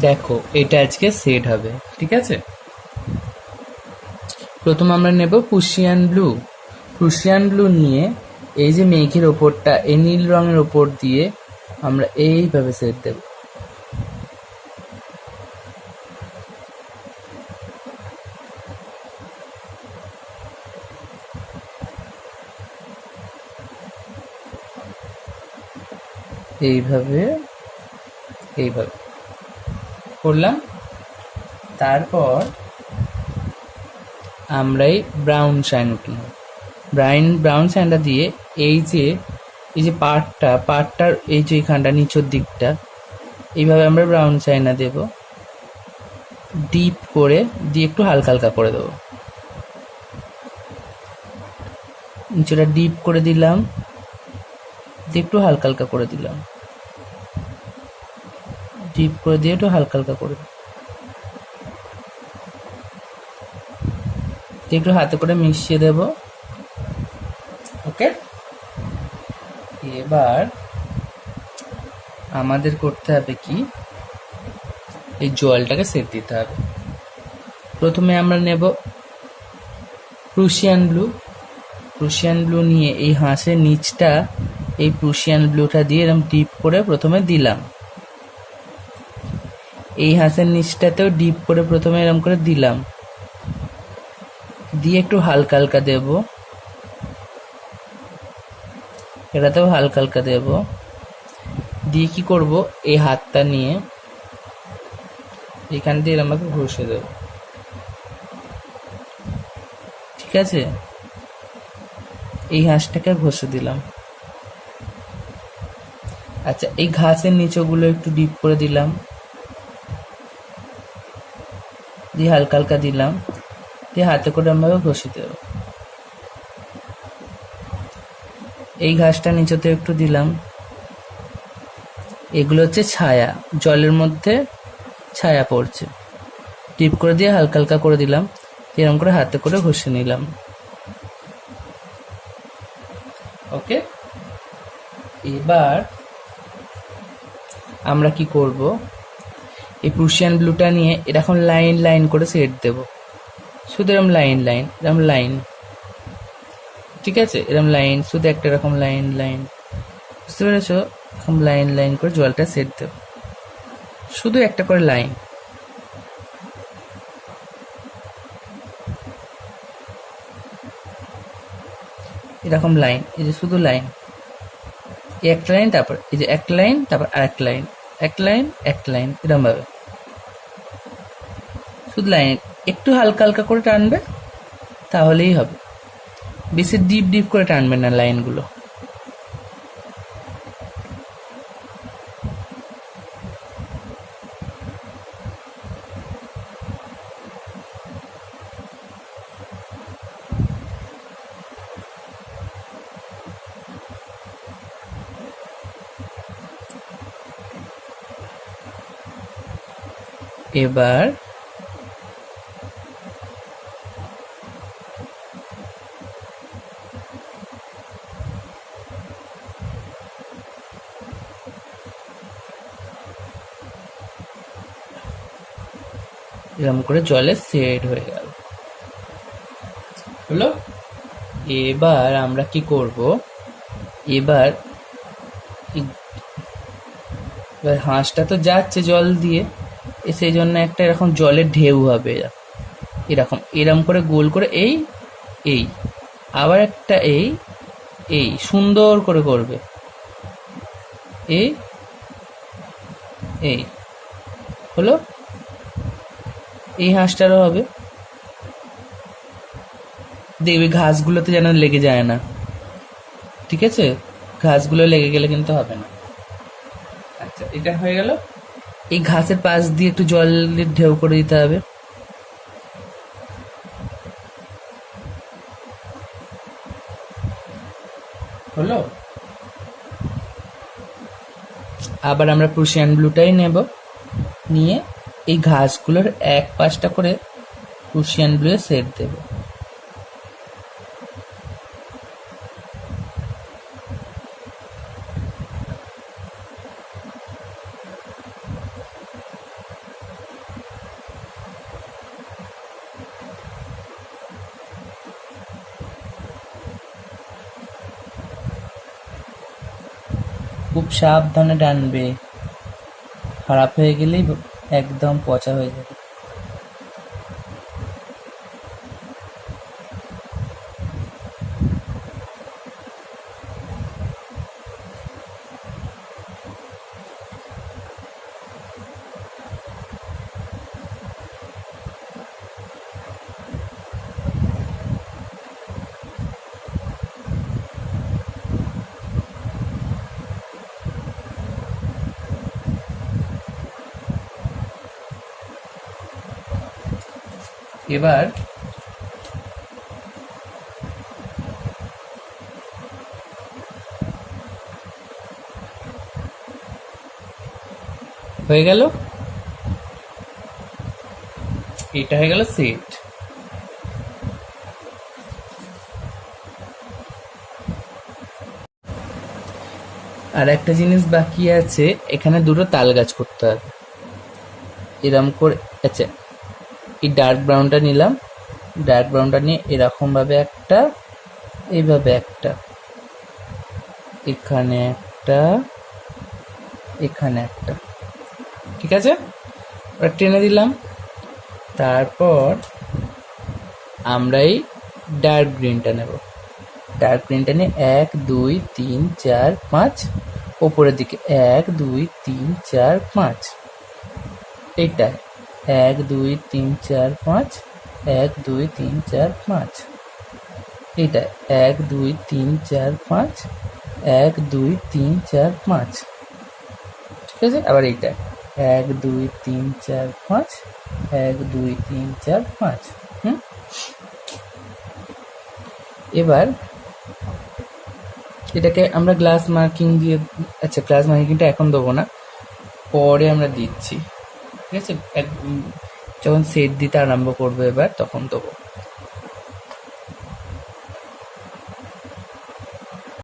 দেখো এটা আজকে সেট হবে, ঠিক আছে। প্রথম আমরা নেব প্রুশিয়ান ব্লু নিয়ে এই যে মেঘের ওপরটা এই নীল রঙের ওপর দিয়ে আমরা এইভাবে সেট দেব। এইভাবে এইভাবে করলাম। তারপর আমরা এই ব্রাউন শাইন উঠলাম, ব্রাউন শাইনটা দিয়ে এই যে পার্টটার এই যে এখানটা নিচের দিকটা এইভাবে আমরা ব্রাউন শাইনা দেব, ডিপ করে দিয়ে একটু হালকা হালকা করে দেবো। নিচেটা ডিপ করে দিলাম, দিয়ে একটু হালকা হালকা করে দিলাম, ডিপ করে দিয়ে একটু হালকা হালকা করে একটু হাতে করে মিশিয়ে দেব। ওকে, এবার আমাদের করতে হবে কি, এই জলটাকে সেট দিতে হবে। প্রথমে আমরা নেব প্রুশিয়ান ব্লু নিয়ে এই হাঁসের নিচটা এই প্রুশিয়ান ব্লুটা দিয়ে এরকম ডিপ করে প্রথমে দিলাম, এই হাঁসের নিচটাতেও ডিপ করে প্রথমে এরকম করে দিলাম, দিয়ে একটু হালকা হালকা দেব, এটাতেও হালকা হালকা দেব, দিয়ে কি করব, এই হাতটা নিয়ে এখান দিয়ে আমাকে ঘষে দেব, ঠিক আছে। এই হাঁসটাকে ঘষে দিলাম। আচ্ছা, এই ঘাসের নিচগুলো একটু ডিপ করে দিলাম, দিয়ে হালকা হালকা দিলাম, দিয়ে হাতে করে আমাকে ঘষে দেব। এই ঘাসটা নিচেতে একটু দিলাম, এগুলো হচ্ছে ছায়া, জলের মধ্যে ছায়া পড়ছে, ডিপ করে দিয়ে হালকা হালকা করে দিলাম, এরকম করে হাতে করে ঘষে নিলাম। ওকে, এবার আমরা কি করব, এই প্রুশিয়ান ব্লুটা নিয়ে এরকম লাইন লাইন করে সেট দেব, শুধু এরকম লাইন, ঠিক আছে, এরকম লাইন, শুধু একটা এরকম লাইন, বুঝতে পেরেছো, এরকম লাইন করে জলটা সেট দেব, শুধু একটা করে লাইন। এরকম লাইন, এই যে শুধু লাইন, একটা লাইন, তারপর এই যে একটা লাইন, তারপর আরেকটা লাইন, একটা লাইন এরকম ভাবে শুধু লাইন, একটু হালকা হালকা করে টানবে তাহলেই হবে, বেশি ডিপ করে টানবে না লাইনগুলো। এবার এরকম করে জলে সেট হয়ে গেল, হলো। এবার আমরা কি করব, এবার হাঁসটা তো যাচ্ছে জল দিয়ে, সেই জন্য একটা এরকম জলের ঢেউ হবে, এরকম করে গোল করে এই আবার একটা এই সুন্দর করে করবে, এই এই হলো। এই হাঁসটারও হবে, দেখবি ঘাসগুলোতে যেন লেগে যায় না, ঠিক আছে, ঘাসগুলো লেগে গেলে কিন্তু হবে না। আচ্ছা, এটা হয়ে গেল। এই ঘাসের পাশ দিয়ে একটু জলের ঢেউ করে দিতে হবে, হলো। আবার আমরা প্রুশিয়ান ব্লুটাই নেব, নিয়ে এই ঘাসগুলোর এক পাশটা করে প্রুশিয়ান ব্লু সেট দেব, খুব সাবধানে টানবে, খারাপ হয়ে গেলেই একদম পচা হয়ে যাবে। এবার হয়ে গেল, এটা হয়ে গেল সেট। আর একটা জিনিস বাকি আছে, এখানে দুটো তাল গাছ করতে হবে এরম করে। আচ্ছা, এই ডার্ক ব্রাউনটা নিলাম, ডার্ক ব্রাউনটা নিয়ে এরকম ভাবে একটা, এইভাবে একটা, এখানে একটা, এখানে একটা, ঠিক আছে, ওটা টেনে দিলাম। তারপর আমরা এই ডার্ক গ্রিনটা নেব, ডার্ক গ্রিনটা নিয়ে 1 2 3 4 5 ওপরের দিকে 1 2 3 4 5, এইটা 1 2 3 4 5, 1 2 3 4 5, এইটা 1 2 3 4 5, 1 2 3 4 5, ঠিক আছে। আবার এইটা 1 2 3 4 5, 1 2 3 4 5। এবার এটাকে আমরা গ্লাস মার্কিং দিয়ে, আচ্ছা গ্লাস মার্কিংটা এখন দেবো না, পরে আমরা দিচ্ছি, ঠিক আছে, যখন সেট দিতে আরম্ভ করবো এবার তখন দেবো।